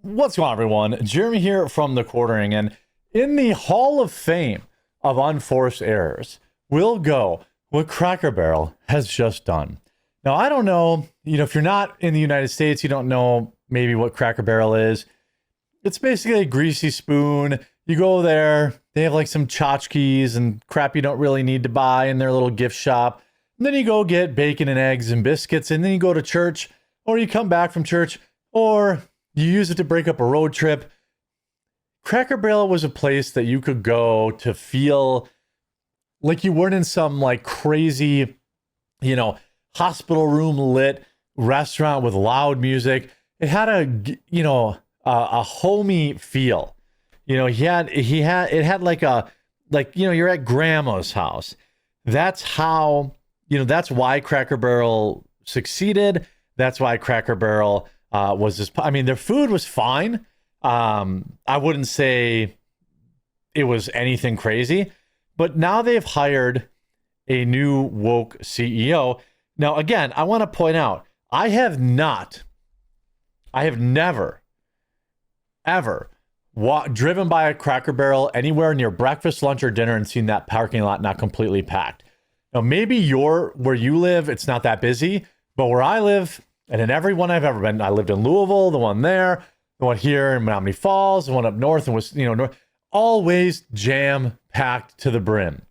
What's going on, everyone? Jeremy here from The Quartering, and in the Hall of Fame of Unforced Errors, we'll go what Cracker Barrel has just done. Now, I don't know, if you're not in the United States, you don't know maybe what Cracker Barrel is. It's basically a greasy spoon. You go there, they have like some tchotchkes and crap you don't really need to buy in their little gift shop. And then you go get bacon and eggs and biscuits, and then you go to church, or you come back from church, or you use it to break up a road trip. Cracker Barrel was a place that you could go to feel like you weren't in some like crazy, hospital room lit restaurant with loud music. It had a homey feel. It had you're at grandma's house. That's how, that's why Cracker Barrel succeeded. That's why Cracker Barrel was this. I mean, their food was fine. I wouldn't say it was anything crazy, but now they've hired a new woke CEO. Now, again, I want to point out, I have never, ever driven by a Cracker Barrel anywhere near breakfast, lunch, or dinner and seen that parking lot not completely packed. Now, maybe where you live, it's not that busy, but where I live, and in every one I've ever been, I lived in Louisville, the one there, the one here in Menominee Falls, the one up north, and was, north, always jam-packed to the brim.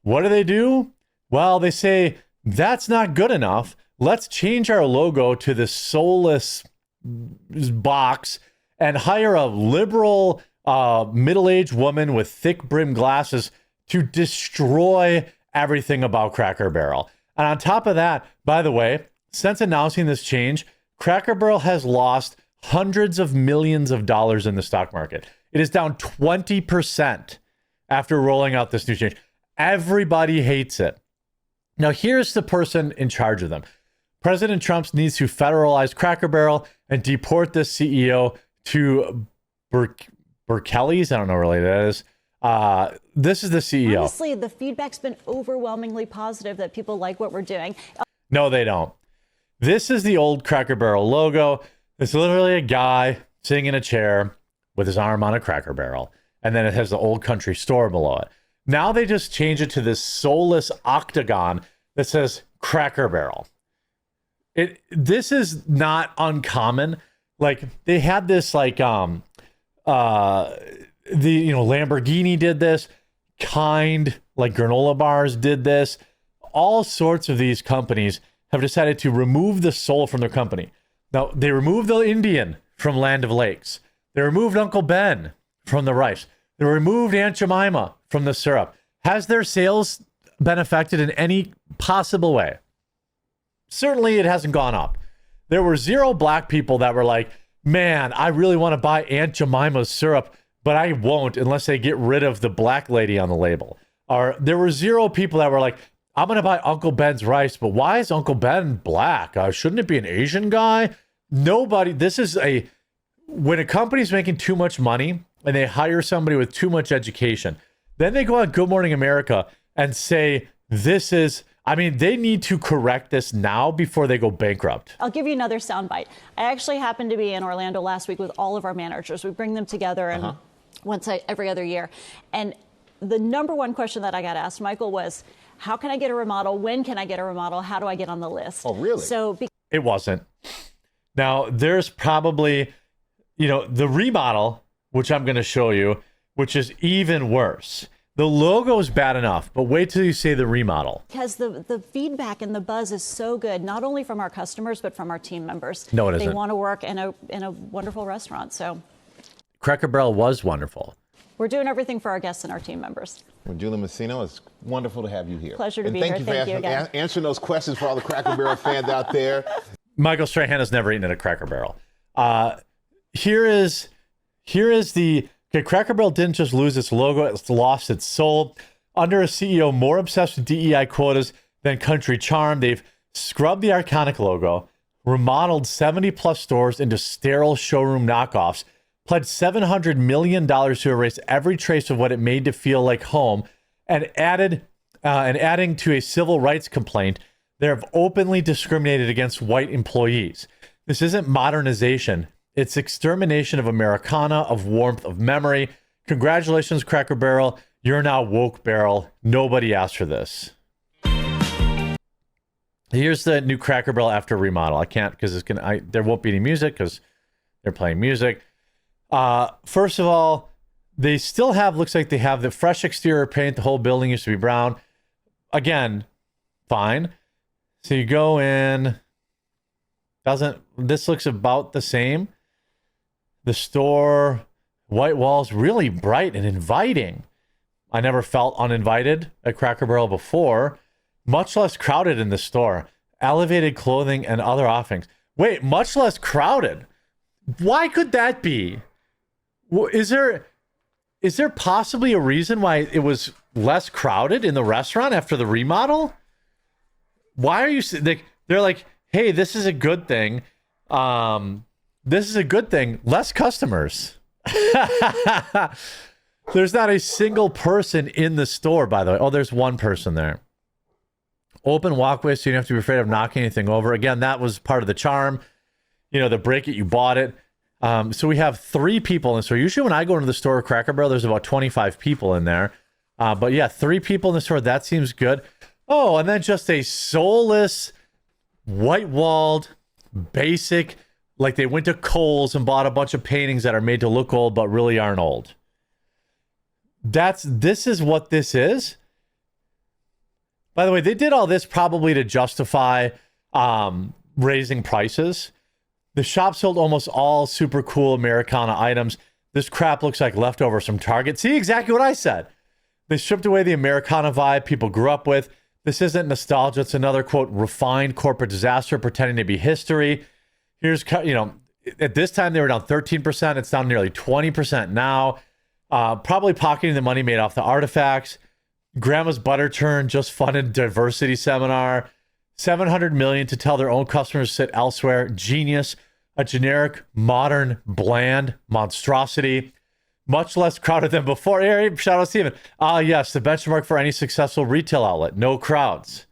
What do? Well, they say, that's not good enough. Let's change our logo to this soulless box and hire a liberal middle-aged woman with thick brim glasses to destroy everything about Cracker Barrel. And on top of that, by the way, since announcing this change, Cracker Barrel has lost hundreds of millions of dollars in the stock market. It is down 20% after rolling out this new change. Everybody hates it. Now, here's the person in charge of them. President Trump needs to federalize Cracker Barrel and deport this CEO to Berkeley's. I don't know really what that is. This is the CEO. Honestly, the feedback's been overwhelmingly positive that people like what we're doing. No, they don't. This is the old Cracker Barrel logo. It's literally a guy sitting in a chair with his arm on a Cracker Barrel. And then it has the Old Country Store below it. Now they just change it to this soulless octagon that says Cracker Barrel. This is not uncommon. Like, they had this Lamborghini did this, Kind, like granola bars did this. All sorts of these companies have decided to remove the soul from their company. Now, they removed the Indian from Land of Lakes. They removed Uncle Ben from the rice. They removed Aunt Jemima from the syrup. Has their sales been affected in any possible way? Certainly it hasn't gone up. There were 0 black people that were like, man, I really want to buy Aunt Jemima's syrup, but I won't unless they get rid of the black lady on the label. Or there were 0 people that were like, I'm going to buy Uncle Ben's rice, but why is Uncle Ben black? Shouldn't it be an Asian guy? Nobody, when a company's making too much money and they hire somebody with too much education, then they go on Good Morning America and say, they need to correct this now before they go bankrupt. I'll give you another soundbite. I actually happened to be in Orlando last week with all of our managers. We bring them together and every other year. And the number one question that I got asked, Michael, was, how can I get a remodel? When can I get a remodel? How do I get on the list? Oh, really? It wasn't. Now, there's probably, the remodel, which I'm going to show you, which is even worse. The logo is bad enough, but wait till you see the remodel. Because the feedback and the buzz is so good, not only from our customers, but from our team members. No, it isn't. They want to work in a wonderful restaurant. So Cracker Barrel was wonderful. We're doing everything for our guests and our team members. Well, Julie Messino, it's wonderful to have you here. Pleasure to be here. Thank you again. Answering those questions for all the Cracker Barrel fans out there. Michael Strahan has never eaten at a Cracker Barrel. Here is the Cracker Barrel didn't just lose its logo; it's lost its soul. Under a CEO more obsessed with DEI quotas than country charm, they've scrubbed the iconic logo, remodeled 70+ stores into sterile showroom knockoffs, pledged $700 million to erase every trace of what it made to feel like home, and adding to a civil rights complaint, they have openly discriminated against white employees. This isn't modernization. It's extermination of Americana, of warmth, of memory. Congratulations, Cracker Barrel. You're now woke barrel. Nobody asked for this. Here's the new Cracker Barrel after remodel. I can't because there won't be any music because they're playing music. First of all, they still have, looks like they have the fresh exterior paint. The whole building used to be brown. Again, fine. So you go in. This looks about the same. The store, white walls, really bright and inviting. I never felt uninvited at Cracker Barrel before. Much less crowded in the store. Elevated clothing and other offerings. Wait, much less crowded. Why could that be? Is there possibly a reason why it was less crowded in the restaurant after the remodel? Why are you... They're like, hey, this is a good thing. This is a good thing. Less customers. There's not a single person in the store, by the way. Oh, there's one person there. Open walkway, so you don't have to be afraid of knocking anything over. Again, that was part of the charm. You know, the break it, you bought it. So we have 3 people in the store. Usually when I go into the store at Cracker Barrel, there's about 25 people in there. But yeah, 3 people in the store. That seems good. Oh, and then just a soulless, white-walled, basic, like they went to Kohl's and bought a bunch of paintings that are made to look old but really aren't old. This is what this is. By the way, they did all this probably to justify raising prices. The shop sold almost all super cool Americana items. This crap looks like leftovers from Target. See, exactly what I said. They stripped away the Americana vibe people grew up with. This isn't nostalgia. It's another, quote, refined corporate disaster pretending to be history. Here's, at this time they were down 13%. It's down nearly 20% now. Probably pocketing the money made off the artifacts. Grandma's Butter Churn just funded diversity seminar. $700 million to tell their own customers to sit elsewhere. Genius. A generic, modern, bland monstrosity. Much less crowded than before. Hey, shout out Steven. Yes, the benchmark for any successful retail outlet. No crowds.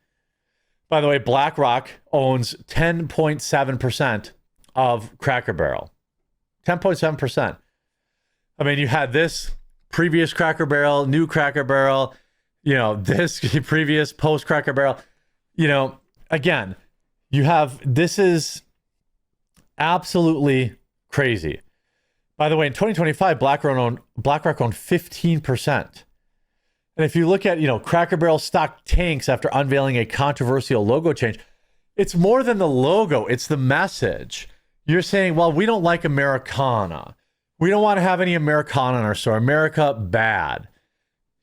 By the way, BlackRock owns 10.7% of Cracker Barrel. 10.7%. I mean, you had this previous Cracker Barrel, new Cracker Barrel, this previous post Cracker Barrel. Again, this is absolutely crazy. By the way, in 2025, BlackRock owned 15%. And if you look at, Cracker Barrel stock tanks after unveiling a controversial logo change, it's more than the logo, it's the message. You're saying, well, we don't like Americana. We don't want to have any Americana in our store. America, bad.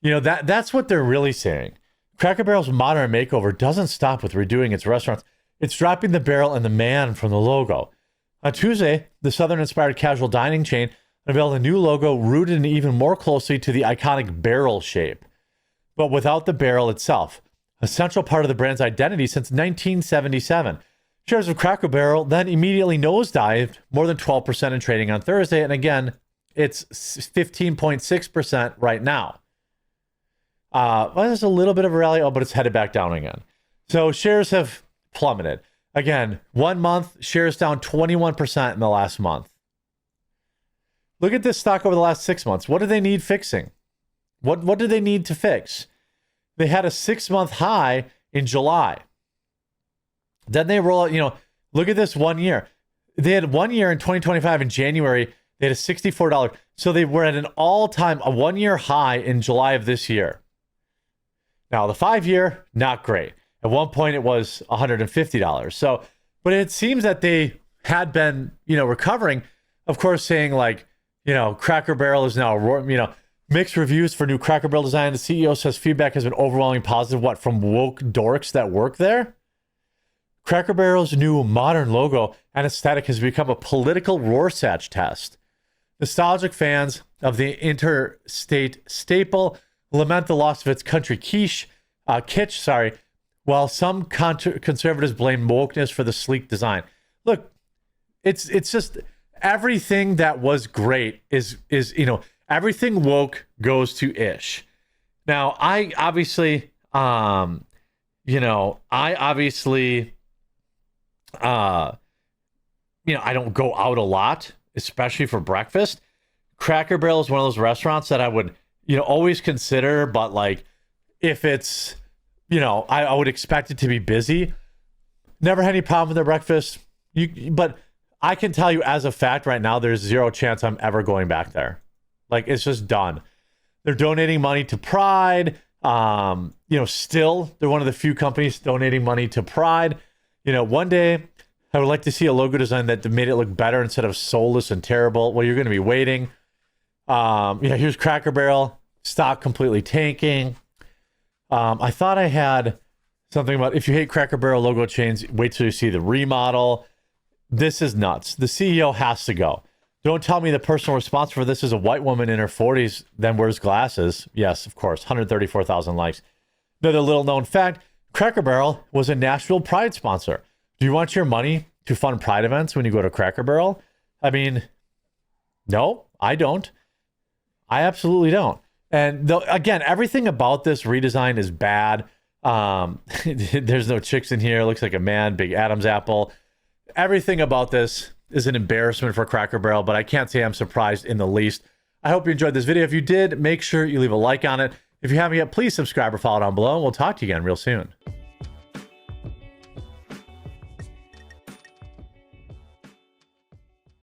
That's what they're really saying. Cracker Barrel's modern makeover doesn't stop with redoing its restaurants. It's dropping the barrel and the man from the logo. On Tuesday, the Southern-inspired casual dining chain unveiled a new logo rooted even more closely to the iconic barrel shape, but without the barrel itself, a central part of the brand's identity since 1977. Shares of Cracker Barrel then immediately nosedived more than 12% in trading on Thursday, and again, it's 15.6% right now. There's a little bit of a rally, but it's headed back down again. So shares have plummeted. Again, 1 month, shares down 21% in the last month. Look at this stock over the last 6 months. What do they need fixing? What do they need to fix? They had a 6-month high in July. Then they roll out, look at this 1 year. They had 1 year in 2025 in January. They had a $64. So they were at an all-time, a 1-year high in July of this year. Now, the 5-year, not great. At one point, it was $150. So, but it seems that they had been, recovering. Of course, saying Cracker Barrel is now, mixed reviews for new Cracker Barrel design. The CEO says feedback has been overwhelmingly positive. What, from woke dorks that work there? Cracker Barrel's new modern logo and aesthetic has become a political Rorschach test. Nostalgic fans of the interstate staple lament the loss of its country kitsch, while some conservatives blame wokeness for the sleek design. Look, it's just everything that was great is everything woke goes to ish. Now, I obviously I don't go out a lot. especially for breakfast, Cracker Barrel is one of those restaurants that I would, always consider, but like if it's, I would expect it to be busy. Never had any problem with their breakfast. But I can tell you as a fact right now, there's zero chance I'm ever going back there. Like, it's just done. They're donating money to Pride. Still, they're one of the few companies donating money to Pride. One day I would like to see a logo design that made it look better instead of soulless and terrible. Well, you're going to be waiting. Here's Cracker Barrel, stock completely tanking. I thought I had something about if you hate Cracker Barrel logo change, wait till you see the remodel. This is nuts. The CEO has to go. Don't tell me the person responsible for this is a white woman in her 40s, then wears glasses. Yes, of course, 134,000 likes. Another little known fact, Cracker Barrel was a Nashville Pride sponsor. Do you want your money to fund Pride events when you go to Cracker Barrel? I mean, no, I don't. I absolutely don't. And again, everything about this redesign is bad. There's no chicks in here. It looks like a man, big Adam's apple. Everything about this is an embarrassment for Cracker Barrel, but I can't say I'm surprised in the least. I hope you enjoyed this video. If you did, make sure you leave a like on it. If you haven't yet, please subscribe or follow down below, and we'll talk to you again real soon.